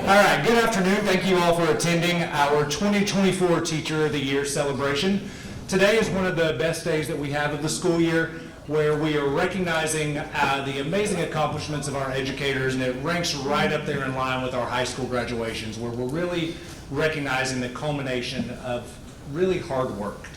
All right, good afternoon. Thank you all for attending our 2024 Teacher of the Year celebration. Today is one of the best days that we have of the school year, where we are recognizing the amazing accomplishments of our educators, and it ranks right up there in line with our high school graduations, where we're really recognizing the culmination of really hard work.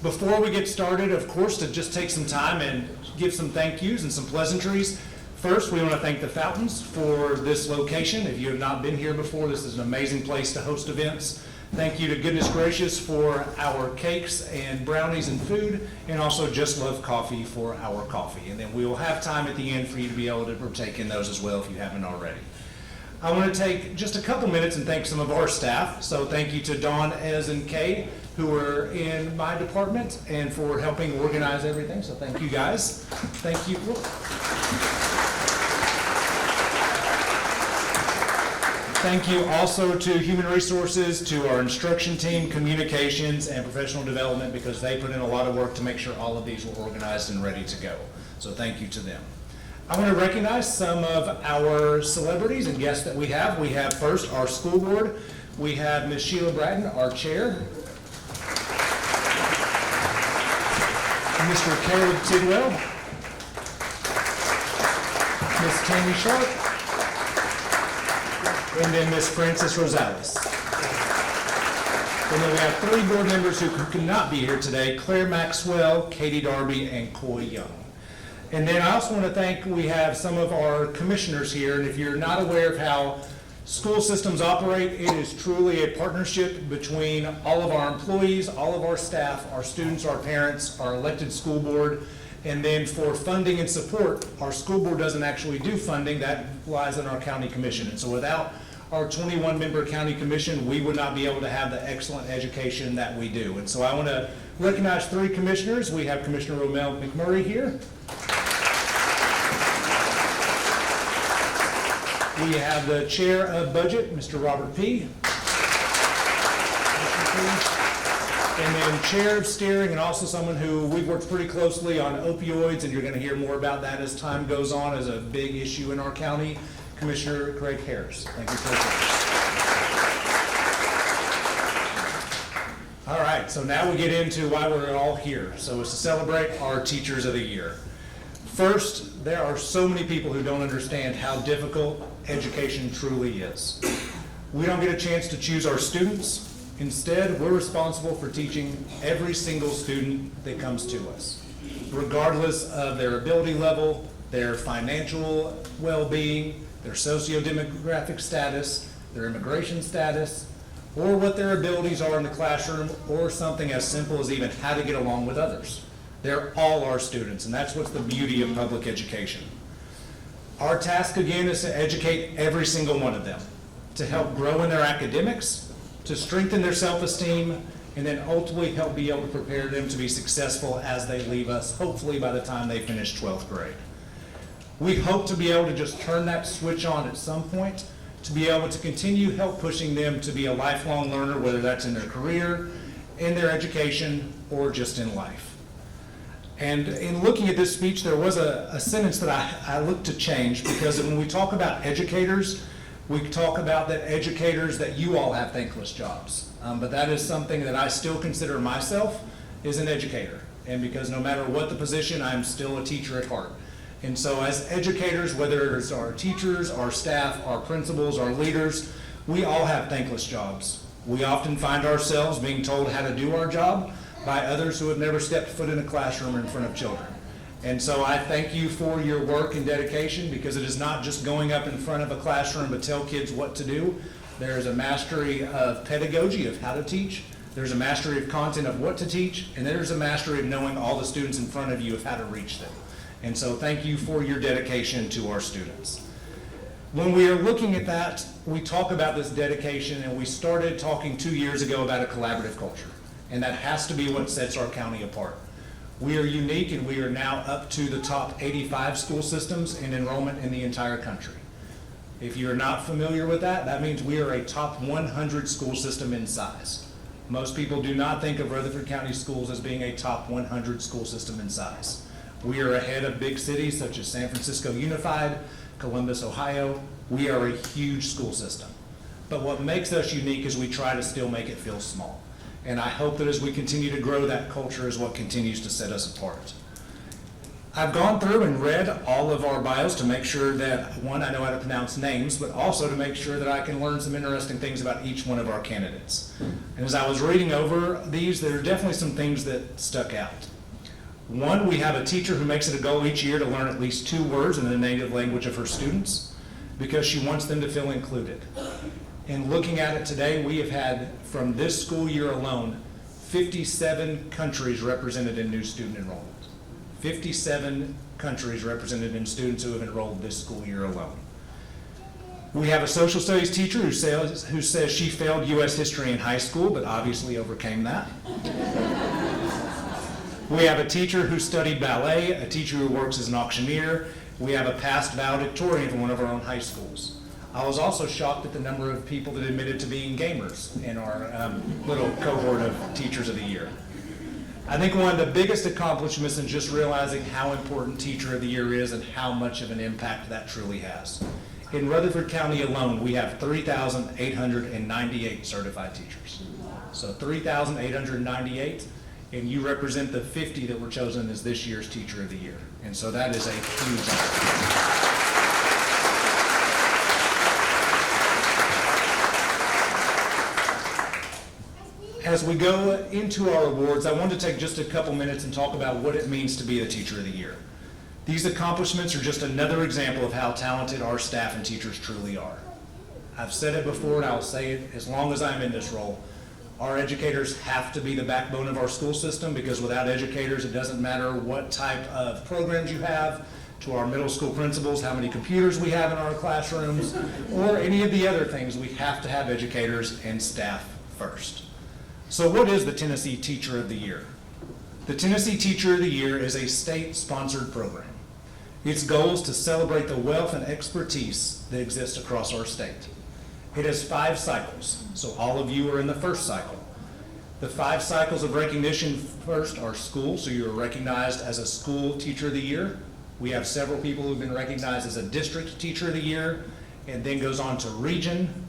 Before we get started, of course, to just take some time and give some thank yous and some pleasantries. First, we want to thank the Fountains for this location. If you have not been here before, this is an amazing place to host events. Thank you to Goodness Gracious for our cakes and brownies and food, and also Just Love Coffee for our coffee. And then we will have time at the end for you to be able to partake in those as well if you haven't already. I want to take just a couple minutes and thank some of our staff. So thank you to Dawn, Ez, and Kay, who are in my department, and for helping organize everything. So thank you guys. Thank you. Thank you also to Human Resources, to our instruction team, communications, and professional development, because they put in a lot of work to make sure all of these were organized and ready to go. So thank you to them. I want to recognize some of our celebrities and guests that we have. We have first our school board. We have Ms. Sheila Bratton, our chair. Mr. Caleb Tidwell. Ms. Tammy Sharp. And then Ms. Frances Rosales. And then we have three board members who could not be here today: Claire Maxwell, Katie Darby, and Coy Young. And then I also want to thank, we have some of our commissioners here, and if you're not aware of how school systems operate, it is truly a partnership between all of our employees, all of our staff, our students, our parents, our elected school board. And then for funding and support, our school board doesn't actually do funding, that lies in our county commission. And so without our 21-member county commission, we would not be able to have the excellent education that we do. And so I want to recognize three commissioners. We have Commissioner Romel McMurray here. We have the chair of budget, Mr. Robert P. And then chair of steering, and also someone who we've worked pretty closely on opioids, and you're going to hear more about that as time goes on, as a big issue in our county, Commissioner Greg Harris. Thank you, President. All right, so now we get into why we're all here. So it's to celebrate our Teachers of the Year. First, there are so many people who don't understand how difficult education truly is. We don't get a chance to choose our students. Instead, we're responsible for teaching every single student that comes to us, regardless of their ability level, their financial well-being, their socio-demographic status, their immigration status, or what their abilities are in the classroom, or something as simple as even how to get along with others. They're all our students, and that's what's the beauty of public education. Our task, again, is to educate every single one of them, to help grow in their academics, to strengthen their self-esteem, and then ultimately help be able to prepare them to be successful as they leave us, hopefully by the time they finish 12th grade. We hope to be able to just turn that switch on at some point, to be able to continue help pushing them to be a lifelong learner, whether that's in their career, in their education, or just in life. And in looking at this speech, there was a sentence that I looked to change, because when we talk about educators, we talk about that educators, that you all have thankless jobs. But that is something that I still consider myself is an educator. And because no matter what the position, I'm still a teacher at heart. And so as educators, whether it's our teachers, our staff, our principals, our leaders, we all have thankless jobs. We often find ourselves being told how to do our job by others who have never stepped foot in a classroom or in front of children. And so I thank you for your work and dedication, because it is not just going up in front of a classroom to tell kids what to do. There is a mastery of pedagogy, of how to teach. There's a mastery of content of what to teach. And there's a mastery of knowing all the students in front of you, of how to reach them. And so thank you for your dedication to our students. When we are looking at that, we talk about this dedication, and we started talking 2 years ago about a collaborative culture. And that has to be what sets our county apart. We are unique, and we are now up to the top 85 school systems in enrollment in the entire country. If you're not familiar with that, that means we are a top 100 school system in size. Most people do not think of Rutherford County Schools as being a top 100 school system in size. We are ahead of big cities such as San Francisco Unified, Columbus, Ohio. We are a huge school system. But what makes us unique is we try to still make it feel small. And I hope that as we continue to grow, that culture is what continues to set us apart. I've gone through and read all of our bios to make sure that, one, I know how to pronounce names, but also to make sure that I can learn some interesting things about each one of our candidates. And as I was reading over these, there are definitely some things that stuck out. One, we have a teacher who makes it a goal each year to learn at least 2 words in the native language of her students because she wants them to feel included. And looking at it today, we have had, from this school year alone, 57 countries represented in new student enrollment. 57 countries represented in students who have enrolled this school year alone. We have a social studies teacher who says she failed U.S. history in high school, but obviously overcame that. We have a teacher who studied ballet, a teacher who works as an auctioneer. We have a past valedictorian from one of our own high schools. I was also shocked at the number of people that admitted to being gamers in our little cohort of Teachers of the Year. I think one of the biggest accomplishments is just realizing how important Teacher of the Year is and how much of an impact that truly has. In Rutherford County alone, we have 3,898 certified teachers. So 3,898, and you represent the 50 that were chosen as this year's Teacher of the Year. And so that is a huge accomplishment. As we go into our awards, I want to take just a couple minutes and talk about what it means to be the Teacher of the Year. These accomplishments are just another example of how talented our staff and teachers truly are. I've said it before and I'll say it as long as I'm in this role. Our educators have to be the backbone of our school system because without educators, it doesn't matter what type of programs you have, to our middle school principals, how many computers we have in our classrooms, or any of the other things, we have to have educators and staff first. So what is the Tennessee Teacher of the Year? The Tennessee Teacher of the Year is a state-sponsored program. Its goal is to celebrate the wealth and expertise that exists across our state. It has 5 cycles, so all of you are in the first cycle. The 5 cycles of recognition first are school, so you are recognized as a school Teacher of the Year. We have several people who've been recognized as a district Teacher of the Year, and then goes on to region,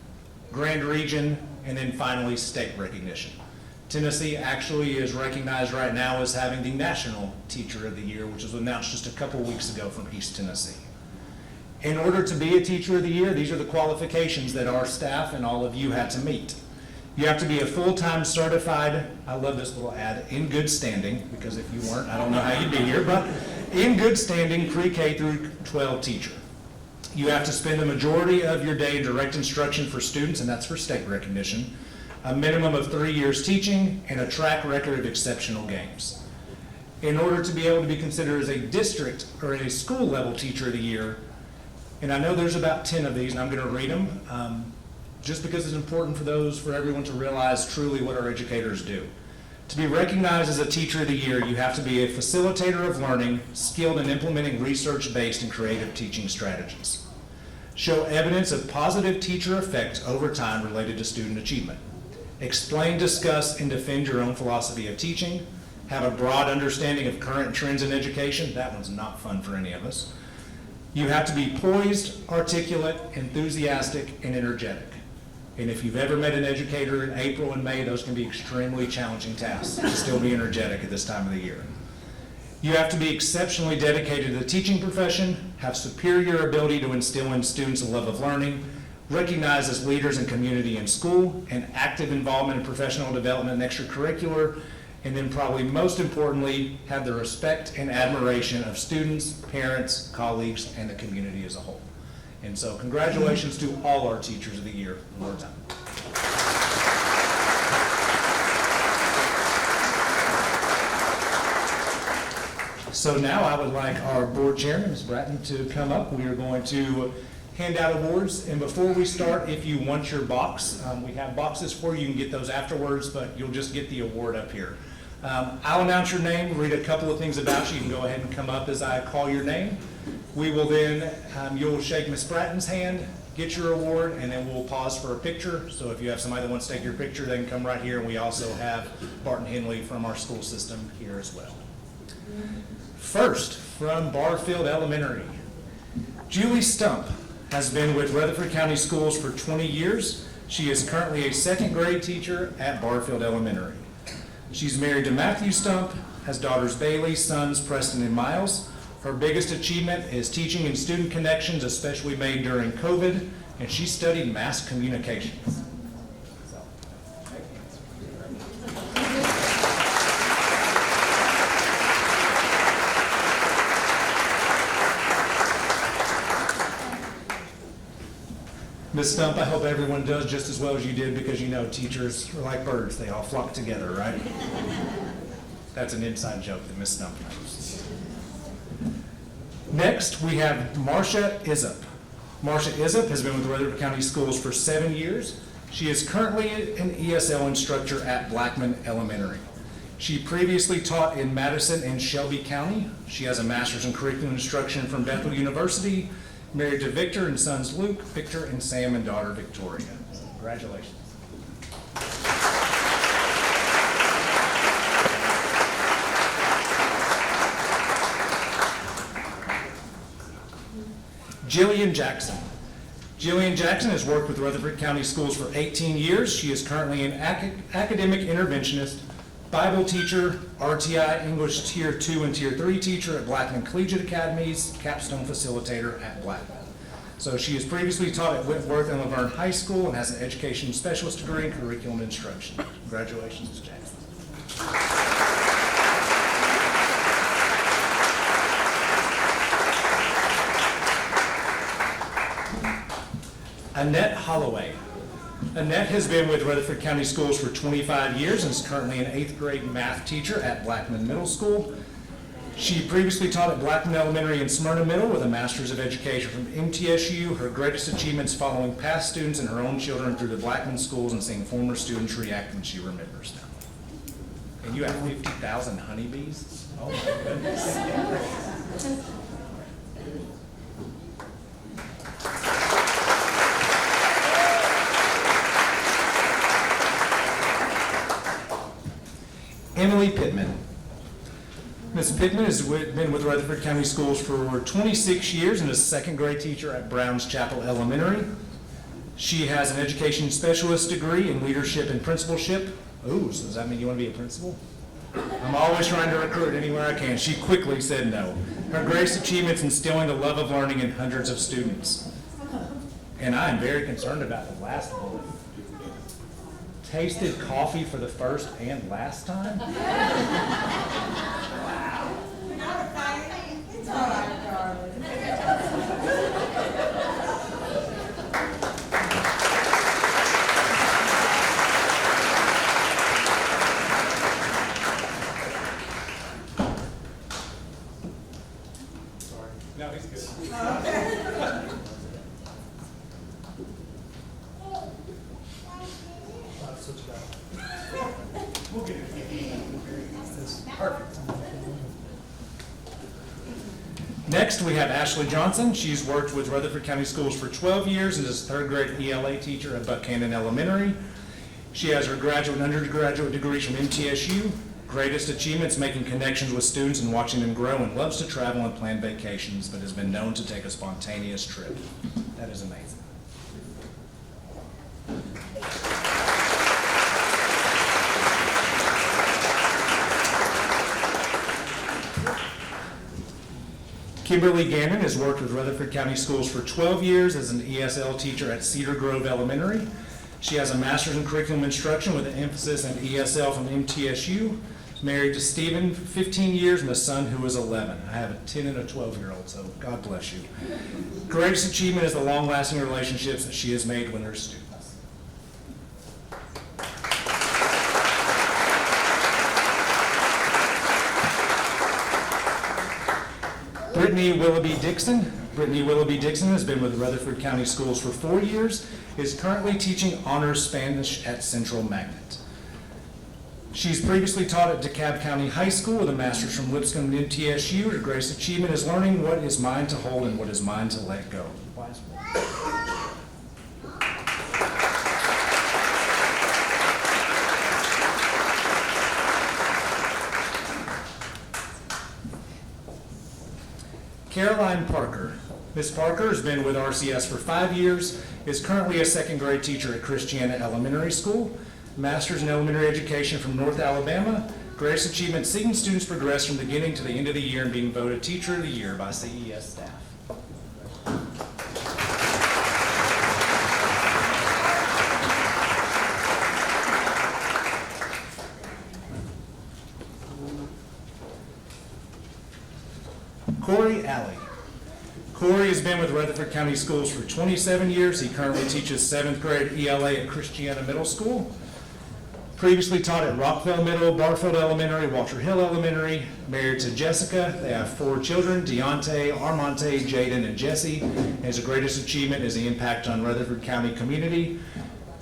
grand region, and then finally state recognition. Tennessee actually is recognized right now as having the National Teacher of the Year, which was announced just a couple weeks ago from East Tennessee. In order to be a Teacher of the Year, these are the qualifications that our staff and all of you had to meet. You have to be a full-time certified, I love this little ad, in good standing, because if you weren't, I don't know how you'd be here, but in good standing pre-K through 12 teacher. You have to spend the majority of your day in direct instruction for students, and that's for state recognition, a minimum of 3 years teaching, and a track record of exceptional games. In order to be able to be considered as a district or a school level Teacher of the Year, and I know there's about 10 of these, and I'm going to read them, just because it's important for everyone to realize truly what our educators do. To be recognized as a Teacher of the Year, you have to be a facilitator of learning, skilled in implementing research-based and creative teaching strategies. Show evidence of positive teacher effect over time related to student achievement. Explain, discuss, and defend your own philosophy of teaching. Have a broad understanding of current trends in education. That one's not fun for any of us. You have to be poised, articulate, enthusiastic, and energetic. And if you've ever met an educator in April and May, those can be extremely challenging tasks to still be energetic at this time of the year. You have to be exceptionally dedicated to the teaching profession, have superior ability to instill in students a love of learning, recognized as leaders in community and school, and active involvement in professional development and extracurricular, and then probably most importantly, have the respect and admiration of students, parents, colleagues, and the community as a whole. And so congratulations to all our Teachers of the Year. One more time. So now I would like our board chairman, Ms. Bratton, to come up. We are going to hand out awards, and before we start, if you want your box, we have boxes for you. You can get those afterwards, but you'll just get the award up here. I'll announce your name, read a couple of things about you. You can go ahead and come up as I call your name. We will then, you'll shake Ms. Bratton's hand, get your award, and then we'll pause for a picture. So if you have somebody that wants to take your picture, they can come right here. And we also have Barton Henley from our school system here as well. First, from Barfield Elementary, Julie Stump has been with Rutherford County Schools for 20 years. She is currently a second grade teacher at Barfield Elementary. She's married to Matthew Stump, has daughters Bailey, sons Preston and Miles. Her biggest achievement is teaching and student connections, especially made during COVID, and she studied mass communications. Ms. Stump, I hope everyone does just as well as you did, because you know teachers are like birds. They all flock together, right? That's an inside joke that Ms. Stump knows. Next, we have Marcia Izzup. Marcia Izzup has been with Rutherford County Schools for 7 years. She is currently an ESL instructor at Blackman Elementary. She previously taught in Madison and Shelby County. She has a master's in curriculum instruction from Bethel University, married to Victor and sons Luke, Victor, and Sam, and daughter Victoria. Congratulations. Jillian Jackson. Jillian Jackson has worked with Rutherford County Schools for 18 years. She is currently an academic interventionist, Bible teacher, RTI English Tier 2 and Tier 3 teacher at Blackman Collegiate Academies, capstone facilitator at Blackman. So she has previously taught at Whitworth and Laverne High School and has an education specialist degree in curriculum instruction. Congratulations, Ms. Jackson. Annette Holloway. Annette has been with Rutherford County Schools for 25 years and is currently an 8th grade math teacher at Blackman Middle School. She previously taught at Blackman Elementary and Smyrna Middle with a Master's of Education from MTSU. Her greatest achievements following past students and her own children through the Blackman schools and seeing former students react when she remembers them. And you have 50,000 honeybees? Oh my goodness. Emily Pittman. Ms. Pittman has been with Rutherford County Schools for 26 years and is a second grade teacher at Browns Chapel Elementary. She has an education specialist degree in leadership and principalship. Oh, so does that mean you want to be a principal? I'm always trying to recruit anywhere I can. She quickly said no. Her greatest achievements instilling the love of learning in hundreds of students. And I am very concerned about the last bullet. Tasted coffee for the first and last time? Wow. It's all right, darling. Sorry. No, he's good. We'll get it. Perfect. Next, we have Ashley Johnson. She's worked with Rutherford County Schools for 12 years and is a third grade ELA teacher at Buchanan Elementary. She has her graduate and undergraduate degrees from MTSU. Greatest achievements making connections with students and watching them grow, and loves to travel and plan vacations, but has been known to take a spontaneous trip. That is amazing. Kimberly Gannon has worked with Rutherford County Schools for 12 years as an ESL teacher at Cedar Grove Elementary. She has a master's in curriculum instruction with an emphasis in ESL from MTSU. Married to Stephen for 15 years and a son who is 11. I have a 10 and a 12-year-old, so God bless you. Greatest achievement is the long-lasting relationships that she has made with her students. Brittany Willoughby Dixon. Brittany Willoughby Dixon has been with Rutherford County Schools for 4 years, is currently teaching honors Spanish at Central Magnet. She's previously taught at DeKalb County High School with a master's from Lipscomb and MTSU. Her greatest achievement is learning what is mine to hold and what is mine to let go. Caroline Parker. Ms. Parker has been with RCS for 5 years, is currently a second grade teacher at Christiana Elementary School, master's in elementary education from North Alabama, greatest achievement seeing students progress from beginning to the end of the year and being voted Teacher of the Year by CES staff. Corey Alley. Corey has been with Rutherford County Schools for 27 years. He currently teaches 7th grade ELA at Christiana Middle School. Previously taught at Rockville Middle, Barfield Elementary, Walter Hill Elementary. Married to Jessica. They have 4 children, Deontay, Armonte, Jaden, and Jesse. And his greatest achievement is the impact on Rutherford County community.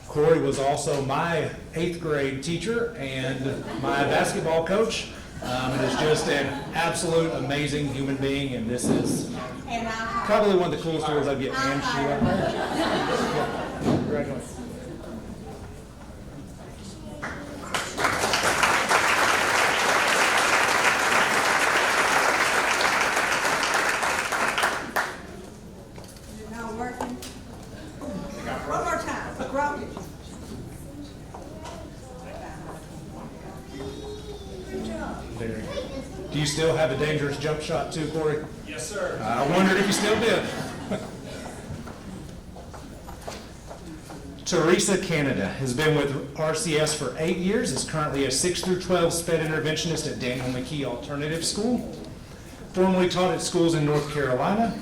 Corey was also my 8th grade teacher and my basketball coach. And is just an absolute amazing human being, and this is probably one of the coolest stories I've get. And Sheila. Congratulations. Is it not working? One more time. Rock it. Do you still have a dangerous jump shot too, Corey? Yes, sir. I wondered if you still did. Teresa Canada has been with RCS for 8 years, is currently a 6 through 12 SPED interventionist at Daniel McKee Alternative School. Formerly taught at schools in North Carolina.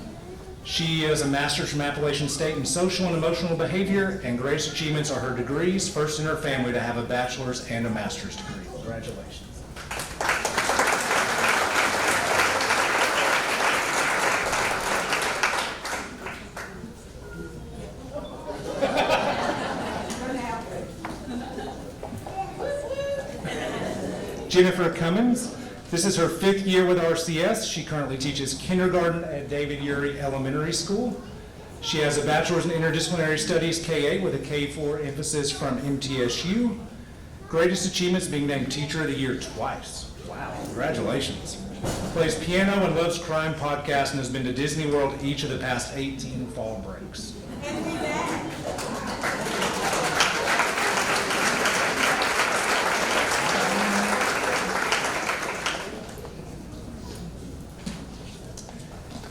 She is a master's from Appalachian State in social and emotional behavior, and greatest achievements are her degrees, first in her family to have a bachelor's and a master's degree. Congratulations. Jennifer Cummins. This is her 5th year with RCS. She currently teaches kindergarten at David Urey Elementary School. She has a bachelor's in interdisciplinary studies, K-8, with a K-4 emphasis from MTSU. Greatest achievements being named Teacher of the Year twice. Wow, congratulations. Plays piano and loves crime podcast and has been to Disney World each of the past 18 fall breaks. And be back.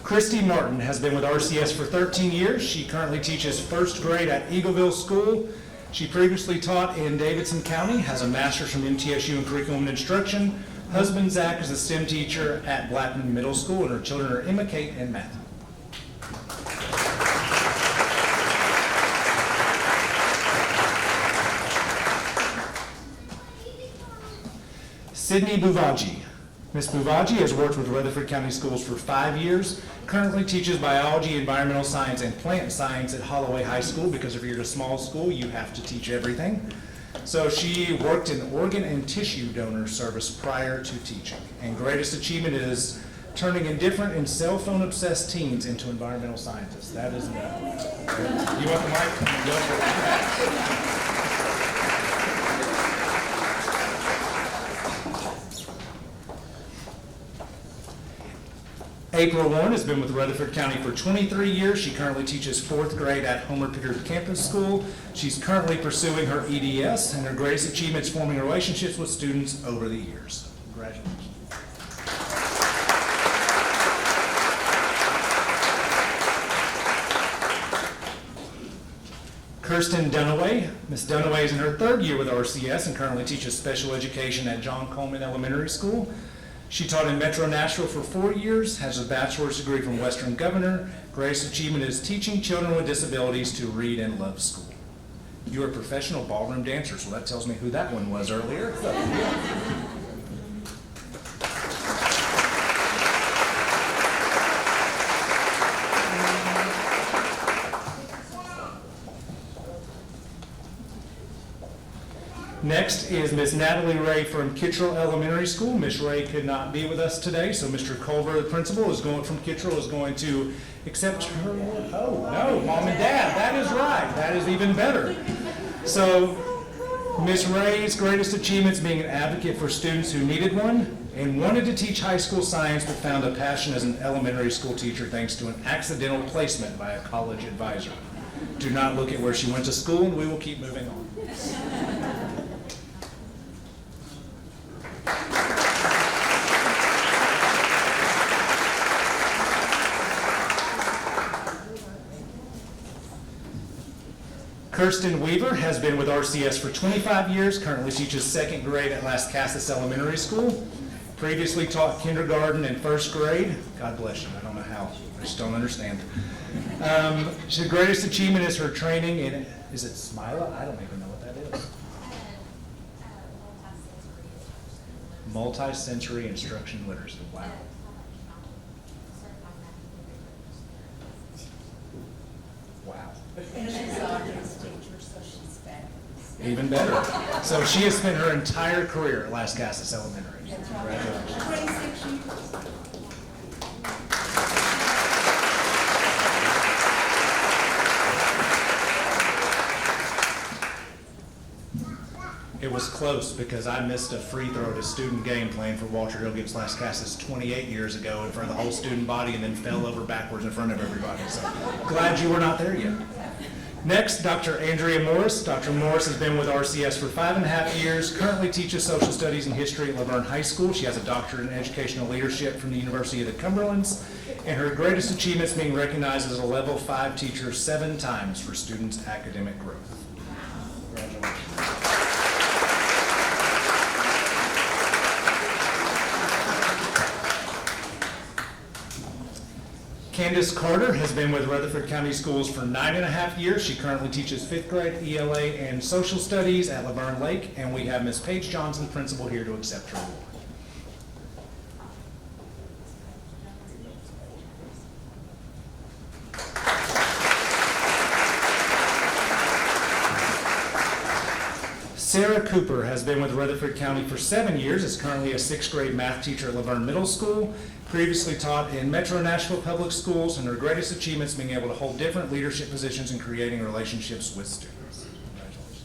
Christy Martin has been with RCS for 13 years. She currently teaches 1st grade at Eagleville School. She previously taught in Davidson County, has a master's from MTSU in curriculum and instruction. Husband Zach is a STEM teacher at Blackman Middle School, and her children are Emma, Kate, and Matthew. Sydney Bouvaji. Ms. Bouvaji has worked with Rutherford County Schools for 5 years, currently teaches biology, environmental science, and plant science at Holloway High School because if you're at a small school, you have to teach everything. So she worked in organ and tissue donor service prior to teaching. And greatest achievement is turning indifferent and cell phone obsessed teens into environmental scientists. That is enough. You want the mic? Go for it. April Warren has been with Rutherford County for 23 years. She currently teaches 4th grade at Homer Pickard Campus School. She's currently pursuing her EDS, and her greatest achievements forming relationships with students over the years. Congratulations. Kirsten Dunaway. Ms. Dunaway is in her 3rd year with RCS and currently teaches special education at John Coleman Elementary School. She taught in Metro Nashville for 4 years, has a bachelor's degree from Western Governor. Greatest achievement is teaching children with disabilities to read and love school. You are a professional ballroom dancer, so that tells me who that one was earlier. Next is Miss Natalie Ray from Kittrell Elementary School. Miss Ray could not be with us today, so Mr. Culver, the principal, is going from Kittrell, is going to accept her. Oh, no, Mom and Dad, that is right. That is even better. So Miss Ray's greatest achievements being an advocate for students who needed one and wanted to teach high school science but found a passion as an elementary school teacher thanks to an accidental placement by a college advisor. Do not look at where she went to school, and we will keep moving on. Kirsten Weaver has been with RCS for 25 years, currently teaches second grade at Las Casas Elementary School. Previously taught kindergarten and first grade. God bless you, I don't know how, I just don't understand. Her greatest achievement is her training in, is it SMILA? I don't even know what that is. Multi-sensory instruction literacy, wow. Wow. And she's an artist teacher, so she's fabulous. Even better. So she has spent her entire career at Las Casas Elementary. Congratulations. 26 years. It was close because I missed a free throw at a student game playing for Walter Hill against Las Casas 28 years ago in front of the whole student body and then fell over backwards in front of everybody. So glad you were not there yet. Next, Dr. Andrea Morris. Dr. Morris has been with RCS for 5.5 years, currently teaches social studies and history at Laverne High School. She has a doctorate in educational leadership from the University of the Cumberlands, and her greatest achievements being recognized as a level 5 teacher 7 times for students' academic growth. Congratulations. Candace Carter has been with Rutherford County Schools for 9.5 years. She currently teaches 5th grade ELA and social studies at Laverne Lake, and we have Ms. Paige Johnson, principal, here to accept her award. Sarah Cooper has been with Rutherford County for 7 years, is currently a 6th grade math teacher at Laverne Middle School, previously taught in Metro Nashville Public Schools, and her greatest achievements being able to hold different leadership positions and creating relationships with students. Congratulations.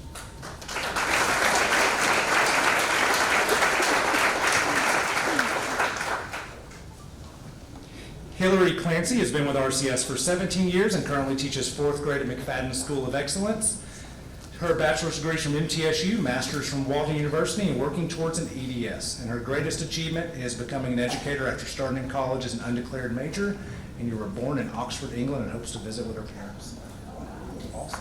Hillary Clancy has been with RCS for 17 years and currently teaches 4th grade at McFadden School of Excellence. Her bachelor's degree from MTSU, master's from Walton University, and working towards an EDS. And her greatest achievement is becoming an educator after starting in college as an undeclared major. And you were born in Oxford, England, and hopes to visit with her parents. Awesome.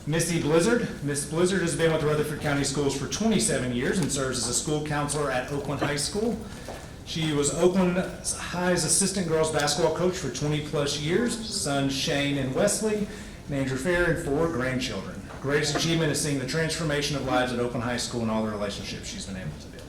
Missy Blizzard. Miss Blizzard has been with Rutherford County Schools for 27 years and serves as a school counselor at Oakland High School. She was Oakland High's assistant girls basketball coach for 20 plus years, sons Shane and Wesley, and Andrew Fair, and 4 grandchildren. Greatest achievement is seeing the transformation of lives at Oakland High School and all the relationships she's been able to build.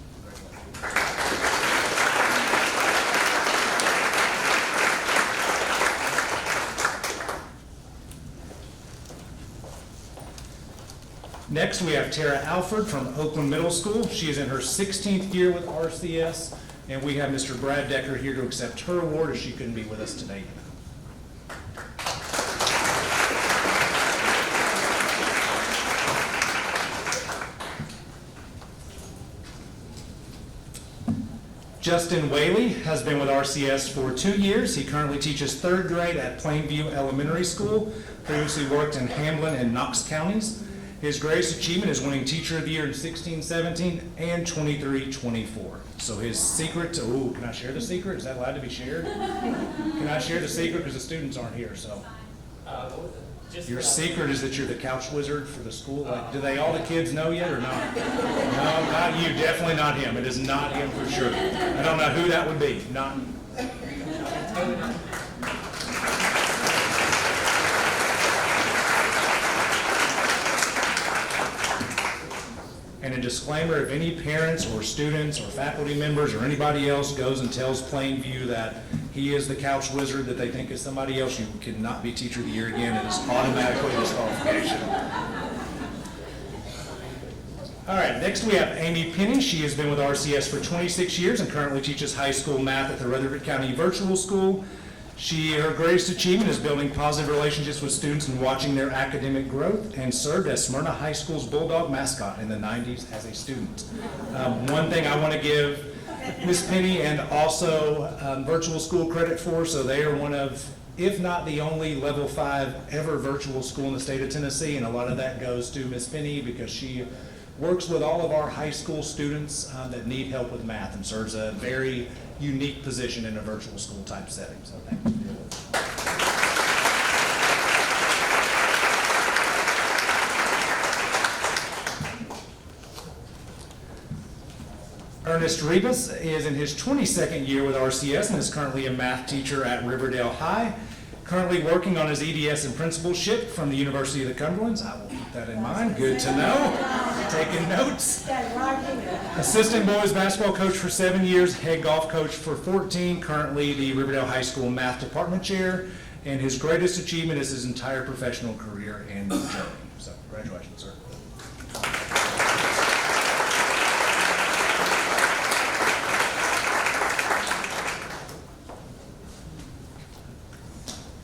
Next, we have Tara Alford from Oakland Middle School. She is in her 16th year with RCS. And we have Mr. Brad Decker here to accept her award as she couldn't be with us today. Justin Whaley has been with RCS for 2 years. He currently teaches 3rd grade at Plainview Elementary School, previously worked in Hamlin and Knox counties. His greatest achievement is winning Teacher of the Year in 16-17 and 23-24. So his secret to, can I share the secret? Is that allowed to be shared? Can I share the secret because the students aren't here, so. Your secret is that you're the couch wizard for the school. Like, do all the kids know yet or not? No, not you, definitely not him. It is not him for sure. I don't know who that would be, not. And a disclaimer, if any parents or students or faculty members or anybody else goes and tells Plainview that he is the couch wizard that they think is somebody else, you cannot be Teacher of the Year again. It is automatically disqualification. All right, next we have Amy Penny. She has been with RCS for 26 years and currently teaches high school math at the Rutherford County Virtual School. Her greatest achievement is building positive relationships with students and watching their academic growth, and served as Smyrna High School's Bulldog mascot in the 90s as a student. One thing I want to give Ms. Penny and also virtual school credit for, so they are one of, if not the only level 5 ever virtual school in the state of Tennessee, and a lot of that goes to Ms. Penny because she works with all of our high school students that need help with math and serves a very unique position in a virtual school type setting. So thank you. Ernest Rebus is in his 22nd year with RCS and is currently a math teacher at Riverdale High. Currently working on his EDS and principalship from the University of the Cumberlands. I will keep that in mind. Good to know. Taking notes. Assistant boys basketball coach for 7 years, head golf coach for 14, currently the Riverdale High School math department chair, and his greatest achievement is his entire professional career in Germany. So congratulations, sir.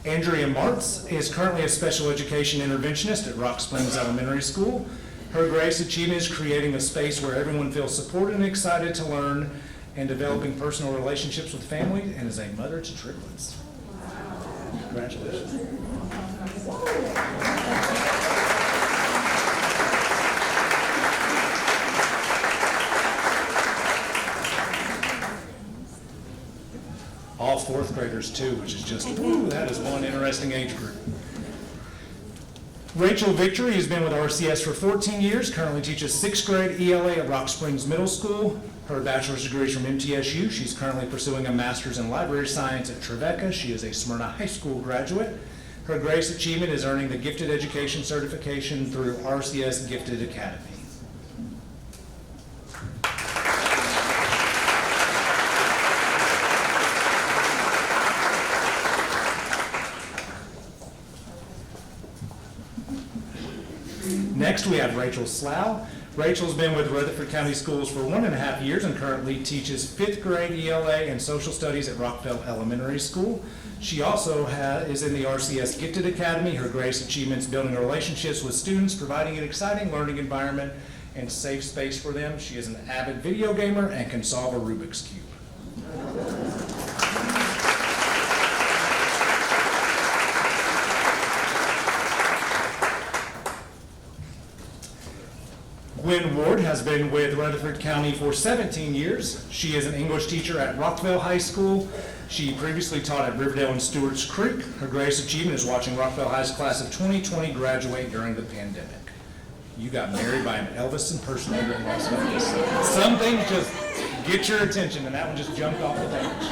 Andrea Martz is currently a special education interventionist at Rock Springs Elementary School. Her greatest achievement is creating a space where everyone feels supported and excited to learn and developing personal relationships with family, and is a mother to triplets. Congratulations. All fourth graders too, which is just, woo, that is one interesting age group. Rachel Victory has been with RCS for 14 years, currently teaches 6th grade ELA at Rock Springs Middle School. Her bachelor's degree is from MTSU. She's currently pursuing a master's in library science at Trevecca. She is a Smyrna High School graduate. Her greatest achievement is earning the Gifted Education certification through RCS Gifted Academy. Next, we have Rachel Slough. Rachel's been with Rutherford County Schools for 1.5 years and currently teaches 5th grade ELA and social studies at Rockville Elementary School. She also is in the RCS Gifted Academy. Her greatest achievements building relationships with students, providing an exciting learning environment and safe space for them. She is an avid video gamer and can solve a Rubik's Cube. Gwen Ward has been with Rutherford County for 17 years. She is an English teacher at Rockville High School. She previously taught at Riverdale and Stewart's Creek. Her greatest achievement is watching Rockville High's class of 2020 graduate during the pandemic. You got married by an Elvis impersonator in Las Vegas. Some things just get your attention, and that one just jumped off the page.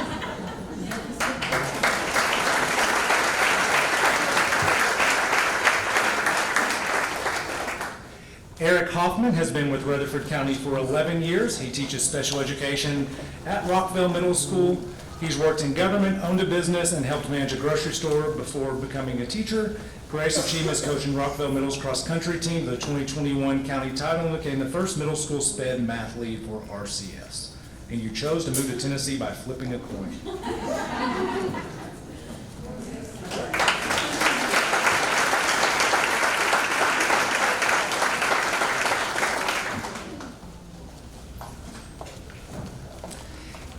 Eric Hoffman has been with Rutherford County for 11 years. He teaches special education at Rockville Middle School. He's worked in government, owned a business, and helped manage a grocery store before becoming a teacher. Greatest achievements coaching Rockville Middle's cross-country team, the 2021 county title, and became the first middle school SPED math lead for RCS. And you chose to move to Tennessee by flipping a coin.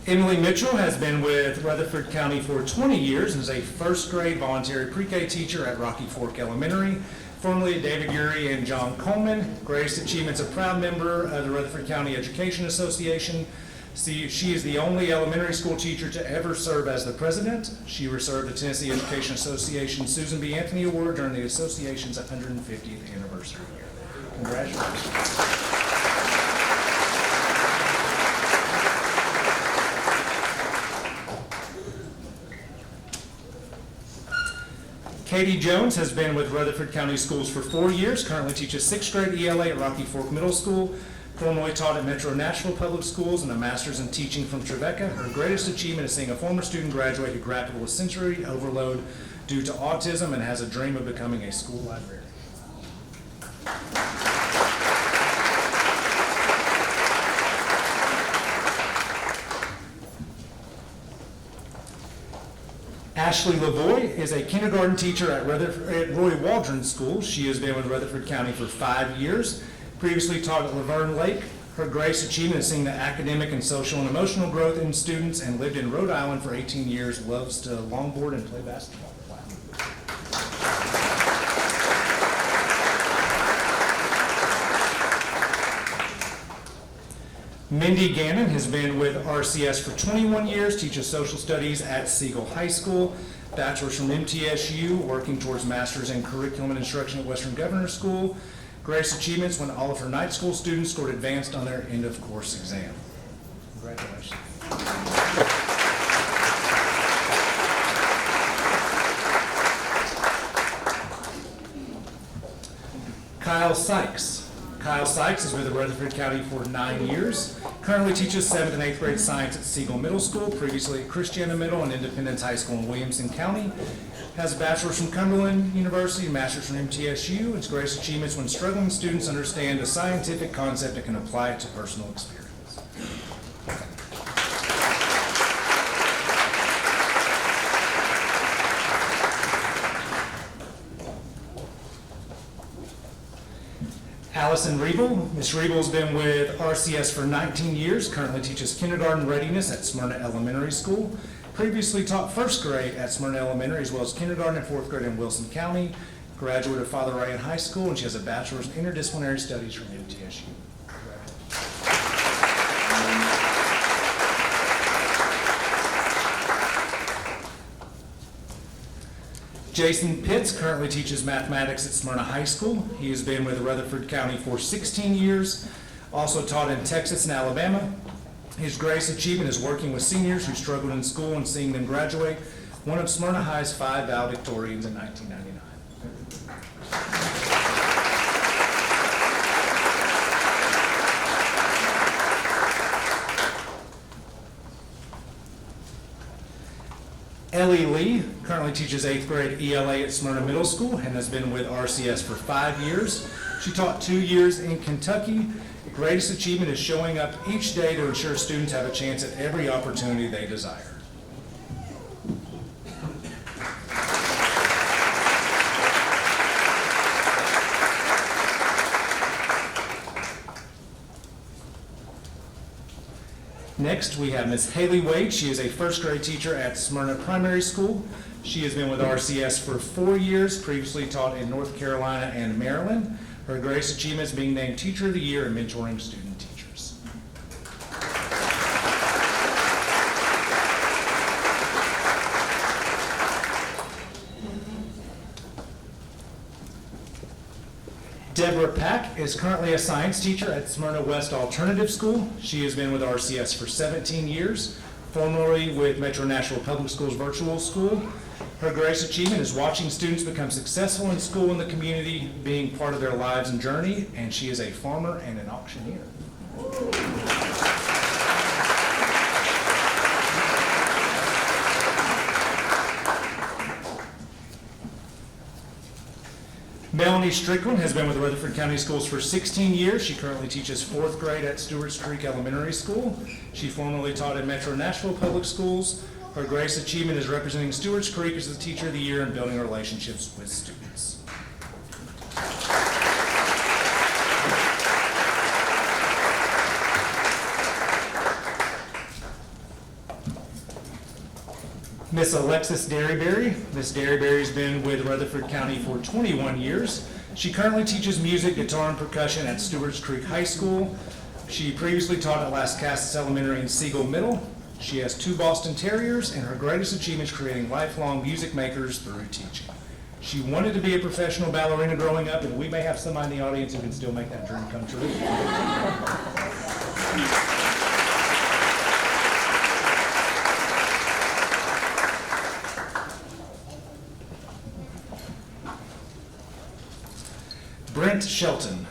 Emily Mitchell has been with Rutherford County for 20 years and is a first grade voluntary pre-K teacher at Rocky Fork Elementary, formerly David Urey and John Coleman. Greatest achievements, a proud member of the Rutherford County Education Association. She is the only elementary school teacher to ever serve as the president. She received the Tennessee Education Association Susan B. Anthony Award during the association's 150th anniversary year. Congratulations. Katie Jones has been with Rutherford County Schools for 4 years, currently teaches 6th grade ELA at Rocky Fork Middle School, formerly taught at Metro Nashville Public Schools and a master's in teaching from Trevecca. Her greatest achievement is seeing a former student graduate who grappled with sensory overload due to autism and has a dream of becoming a school librarian. Ashley Lavoie is a kindergarten teacher at Roy Waldron School. She has been with Rutherford County for 5 years. Previously taught at Laverne Lake. Her greatest achievement is seeing the academic and social and emotional growth in students, and lived in Rhode Island for 18 years. Loves to longboard and play basketball. Wow. Mindy Gannon has been with RCS for 21 years, teaches social studies at Siegel High School, bachelor's from MTSU, working towards master's in curriculum and instruction at Western Governor School. Greatest achievements when all of her night school students scored advanced on their end of course exam. Congratulations. Kyle Sykes. Kyle Sykes is with Rutherford County for 9 years. Currently teaches 7th and 8th grade science at Siegel Middle School, previously at Christiana Middle and Independence High School in Williamson County. Has a bachelor's from Cumberland University, a master's from MTSU. Its greatest achievements when struggling students understand a scientific concept and can apply it to personal experience. Allison Riebel. Ms. Riebel has been with RCS for 19 years, currently teaches kindergarten readiness at Smyrna Elementary School. Previously taught first grade at Smyrna Elementary as well as kindergarten and fourth grade in Wilson County. Graduate of Father Ryan High School, and she has a bachelor's in interdisciplinary studies from MTSU. Jason Pitts currently teaches mathematics at Smyrna High School. He has been with Rutherford County for 16 years, also taught in Texas and Alabama. His greatest achievement is working with seniors who struggled in school and seeing them graduate, one of Smyrna High's 5 valedictorians in 1999. Ellie Lee currently teaches 8th grade ELA at Smyrna Middle School and has been with RCS for 5 years. She taught 2 years in Kentucky. The greatest achievement is showing up each day to ensure students have a chance at every opportunity they desire. Next, we have Ms. Haley Wade. She is a first grade teacher at Smyrna Primary School. She has been with RCS for 4 years, previously taught in North Carolina and Maryland. Her greatest achievement is being named Teacher of the Year and mentoring student teachers. Deborah Pack is currently a science teacher at Smyrna West Alternative School. She has been with RCS for 17 years, formerly with Metro Nashville Public Schools Virtual School. Her greatest achievement is watching students become successful in school and the community, being part of their lives and journey, and she is a farmer and an auctioneer. Melanie Strickland has been with Rutherford County Schools for 16 years. She currently teaches 4th grade at Stewart's Creek Elementary School. She formerly taught at Metro Nashville Public Schools. Her greatest achievement is representing Stewart's Creek as the Teacher of the Year and building relationships with students. Miss Alexis Derryberry. Miss Derryberry has been with Rutherford County for 21 years. She currently teaches music, guitar, and percussion at Stewart's Creek High School. She previously taught at Las Casas Elementary and Siegel Middle. She has 2 Boston Terriers, and her greatest achievement is creating lifelong music makers through teaching. She wanted to be a professional ballerina growing up, and we may have somebody in the audience who can still make that dream come true. Brent Shelton.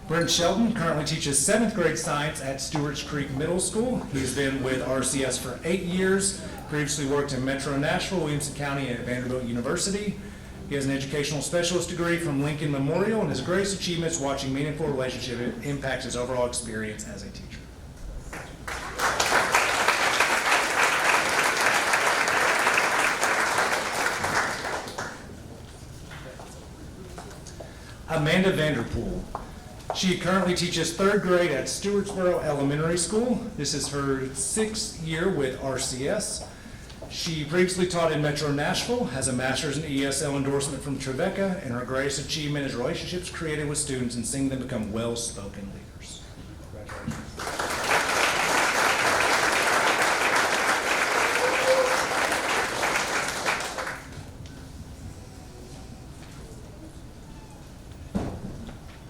Brent Shelton currently teaches 7th grade science at Stewart's Creek Middle School. He's been with RCS for 8 years, previously worked in Metro Nashville, Williamson County, and at Vanderbilt University. He has an educational specialist degree from Lincoln Memorial, and his greatest achievement is watching meaningful relationship impact his overall experience as a teacher. Amanda Vanderpool. She currently teaches third grade at Stewartsboro Elementary School. This is her 6th year with RCS. She previously taught in Metro Nashville, has a master's in ESL endorsement from Trevecca, and her greatest achievement is relationships created with students and seeing them become well-spoken leaders. Congratulations.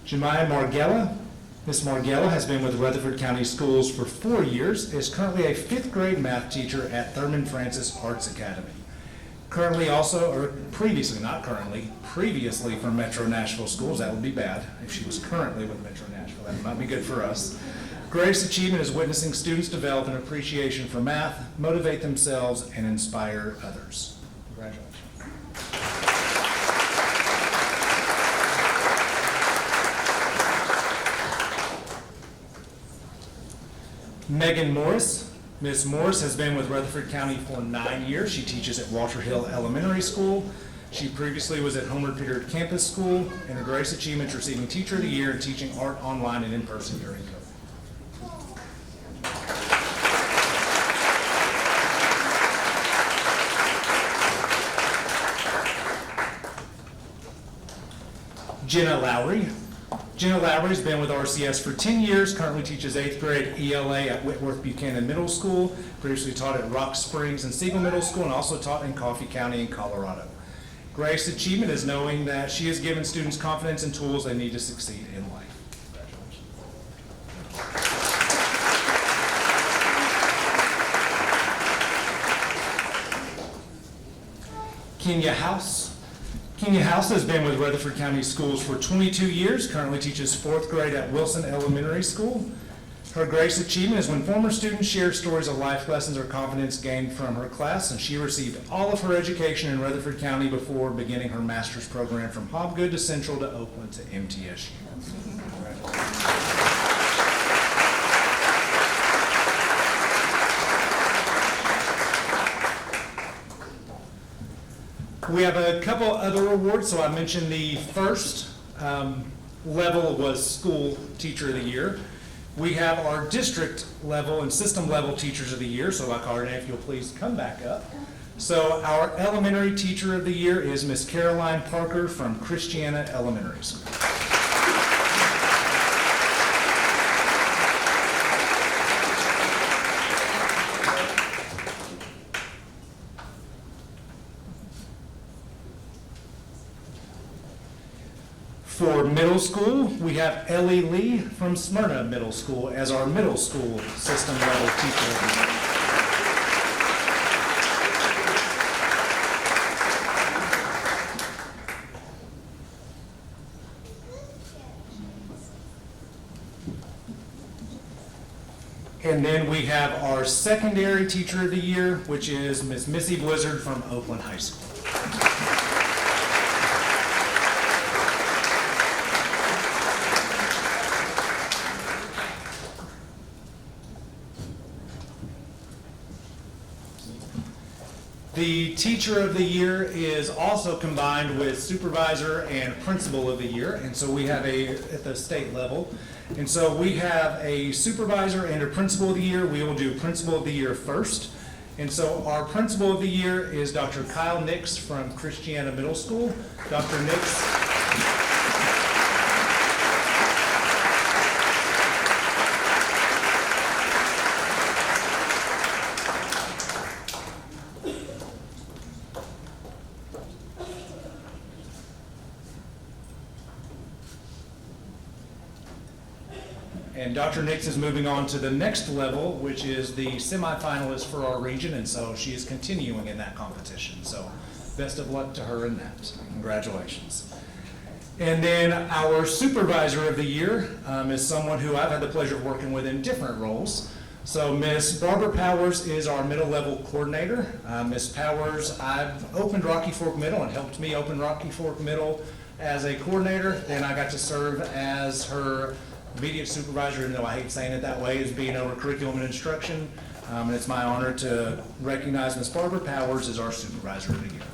Jemiah Margella. Ms. Margella has been with Rutherford County Schools for 4 years, is currently a 5th grade math teacher at Thurman Francis Arts Academy. Currently also, or previously, not currently, previously from Metro Nashville Schools. That would be bad if she was currently with Metro Nashville. That would not be good for us. Greatest achievement is witnessing students develop an appreciation for math, motivate themselves, and inspire others. Congratulations. Megan Morris. Ms. Morris has been with Rutherford County for 9 years. She teaches at Walter Hill Elementary School. She previously was at Homer Pittard Campus School, and her greatest achievement is receiving Teacher of the Year and teaching art online and in person during COVID. Jenna Lowry. Jenna Lowry has been with RCS for 10 years, currently teaches 8th grade ELA at Whitworth Buchanan Middle School, previously taught at Rock Springs and Siegel Middle School, and also taught in Coffee County in Colorado. Greatest achievement is knowing that she has given students confidence and tools they need to succeed in life. Congratulations. Kenya House. Kenya House has been with Rutherford County Schools for 22 years, currently teaches 4th grade at Wilson Elementary School. Her greatest achievement is when former students share stories of life lessons or confidence gained from her class, and she received all of her education in Rutherford County before beginning her master's program from Hobgood to Central to Oakland to MTSU. We have a couple other awards. So I mentioned the first level was School Teacher of the Year. We have our district level and system level Teachers of the Year. So like Arden, if you'll please come back up. So our Elementary Teacher of the Year is Miss Caroline Parker from Christiana Elementary School. For middle school, we have Ellie Lee from Smyrna Middle School as our middle school system level teacher of the year. And then we have our secondary teacher of the year, which is Miss Missy Blizzard from Oakland High School. The Teacher of the Year is also combined with Supervisor and Principal of the Year, and so we have at the state level. And so we have a Supervisor and a Principal of the Year. We will do Principal of the Year first. And so our Principal of the Year is Dr. Kyle Nix from Christiana Middle School. Dr. Nix. And Dr. Nix is moving on to the next level, which is the semifinalist for our region, and so she is continuing in that competition. So best of luck to her in that. Congratulations. And then our Supervisor of the Year is someone who I've had the pleasure of working with in different roles. So Miss Barbara Powers is our middle level coordinator. Miss Powers, I've opened Rocky Fork Middle and helped me open Rocky Fork Middle as a coordinator. Then I got to serve as her immediate supervisor, even though I hate saying it that way, is being over curriculum and instruction. And it's my honor to recognize Ms. Barbara Powers as our Supervisor of the Year.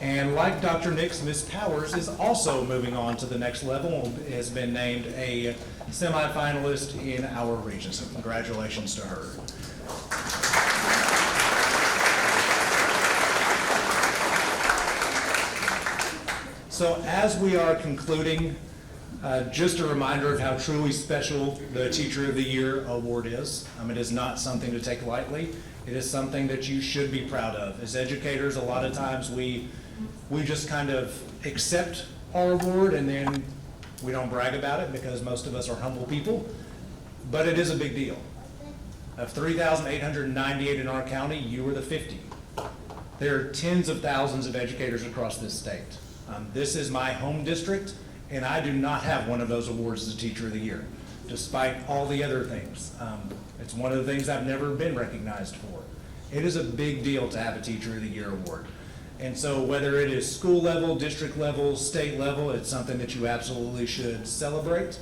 And like Dr. Nix, Ms. Powers is also moving on to the next level and has been named a semifinalist in our region. So congratulations to her. So as we are concluding, just a reminder of how truly special the Teacher of the Year award is. It is not something to take lightly. It is something that you should be proud of. As educators, a lot of times we just kind of accept our award and then we don't brag about it because most of us are humble people, but it is a big deal. Of 3,898 in our county, you were the 50. There are tens of thousands of educators across this state. This is my home district, and I do not have one of those awards as a Teacher of the Year, despite all the other things. It's one of the things I've never been recognized for. It is a big deal to have a Teacher of the Year award. And so whether it is school level, district level, state level, it's something that you absolutely should celebrate.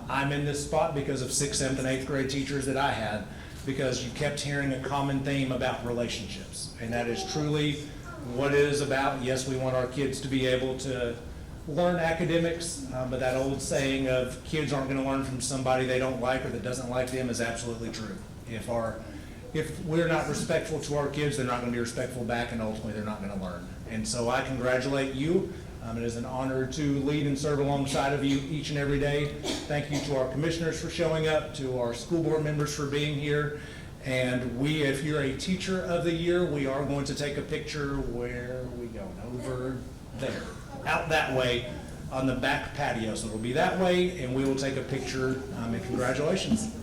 I'm in this spot because of 6th, 7th, and 8th grade teachers that I had, because you kept hearing a common theme about relationships. And that is truly what it is about. Yes, we want our kids to be able to learn academics, but that old saying of kids aren't going to learn from somebody they don't like or that doesn't like them is absolutely true. If we're not respectful to our kids, they're not going to be respectful back, and ultimately they're not going to learn. And so I congratulate you. It is an honor to lead and serve alongside of you each and every day. Thank you to our commissioners for showing up, to our school board members for being here. And if you're a Teacher of the Year, we are going to take a picture. Where are we going? Over there. Out that way on the back patio. So it'll be that way, and we will take a picture, and congratulations.